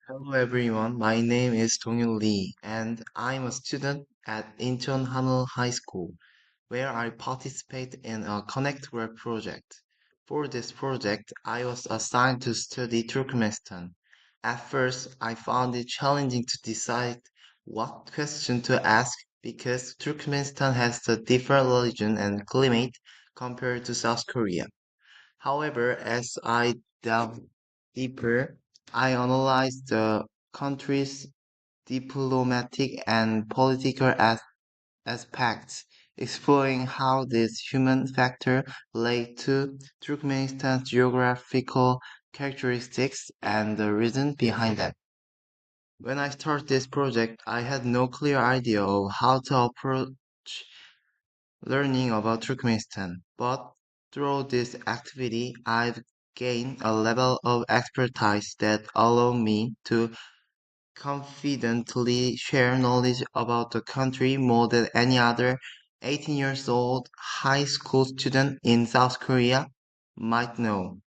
Hello everyone, my name is Dongyul Lee and I'm a student at Incheon Hanul High School where I participate in a Connect Web project. For this project, I was assigned to study Turkmenistan. At first, I found it challenging to decide what question to ask because Turkmenistan has a different religion and climate compared to South Korea. However, as I delved deeper, I analyzed the country's diplomatic and political aspects, exploring how this human factor led to Turkmenistan's geographical characteristics and the reason behind them. When I started this project, I had no clear idea of how to approach learning about Turkmenistan, but through this activity, I've gained a level of expertise that allow me to confidently share knowledge about the country more than any other 18 years old high school student in South Korea might know.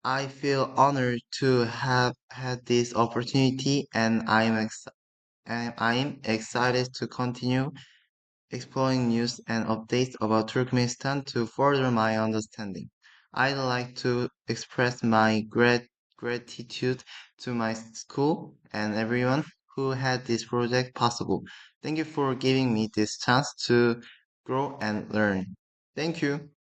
I feel honored to have had this opportunity and I'm excited to continue exploring news and updates about Turkmenistan to further my understanding. I'd like to express my gratitude to my school and everyone who had this project possible. Thank you for giving me this chance to grow and learn. Thank you.